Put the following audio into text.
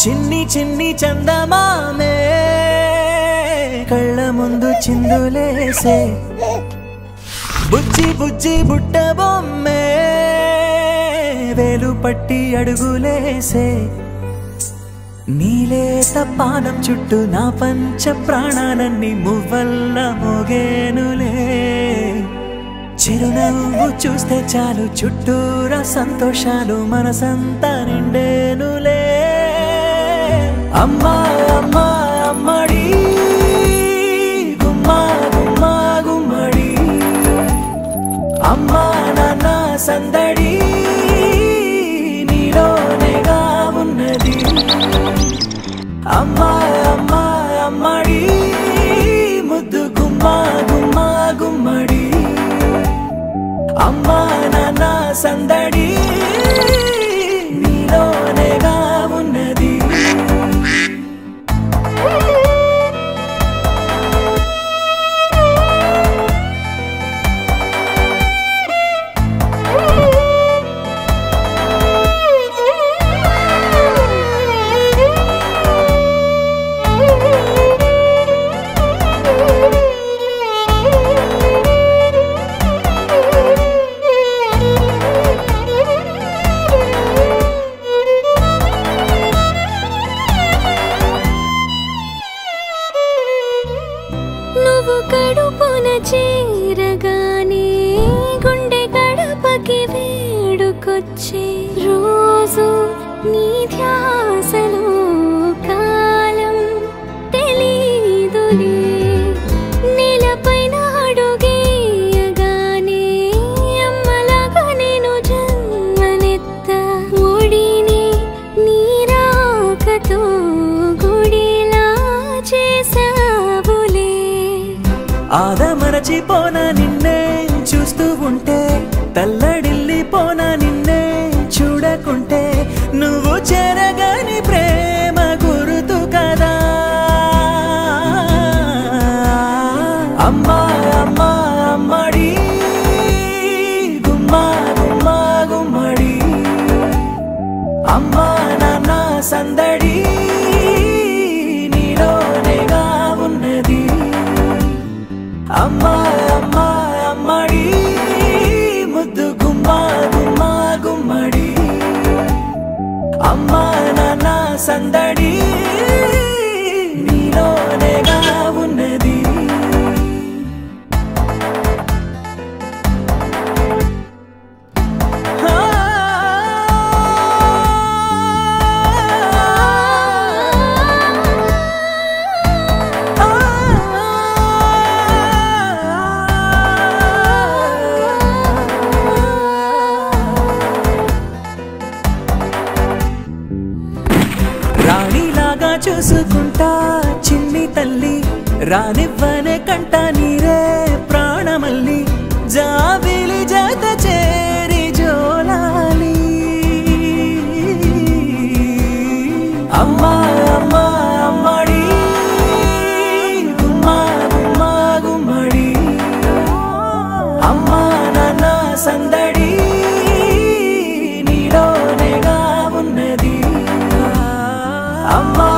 చిన్ని చిన్ని చందమామే కళ్ళ ముందు చిందులేసే బుజ్జి బుజ్జి బుట్ట బొమ్మే వేలు పట్టి అడుగులేసే నీలేత పానం చుట్టూ నా పంచ ప్రాణాలన్నీ మువ్వల్ల మోగేనులే చిరునవ్వు చూస్తే చాలు చుట్టూరా సంతోషాలు మనసంతా నిండేనులే అమ్మా అమ్మా అమ్మడి గుమ్మా గుమ్మా గుమ్మడి అమ్మా నాన్న సందడి నీలోనేగా ఉన్నది అమ్మా అమ్మా అమ్మడి ముద్దు గుమ్మా గుమ్మా గుమ్మడి అమ్మా నాన్న సందడి నీలోనేగా ఉన్నది కడుపున చేరగానే గుండె గడపకి వేడుకొచ్చే రోజు నీ ధ్యాసలో కాలం తెలీదులే నేలపైన అడుగేయగానే అమ్మలాగా నేను జన్మనెత్త ఒడిని నీ రాకతో గుడిలా చేసావులే ఆదమరచిపోనా నిన్నే చూస్తూ ఉంటే తల్లడిల్లిపోనా నిన్నే చూడకుంటే నువ్వు చెరగని ప్రేమ గుర్తు కదా అమ్మా అమ్మా అమ్మడి గుమ్మా గుమ్మా గుమ్మడి అమ్మా నాన్న సందడి నీలోనేగా ఉన్నది అమ్మా అమ్మా అమ్మడి ముద్దు గుమ్మా గుమ్మా గుమ్మడి అమ్మా నాన్న సందడి నీలోనేగా ఉన్నది రాణిలాగా చూసుకుంటా చిన్ని తల్లి రానివ్వనే కంట నీరే ప్రాణమల్లి జాబిలి జత చేరి జోలాలి అమ్మా అమ్మా అమ్మడి గుమ్మా గుమ్మా గుమ్మడి అమ్మా నాన్న సందడి నీలోనేగా ఉన్నది అమ్మా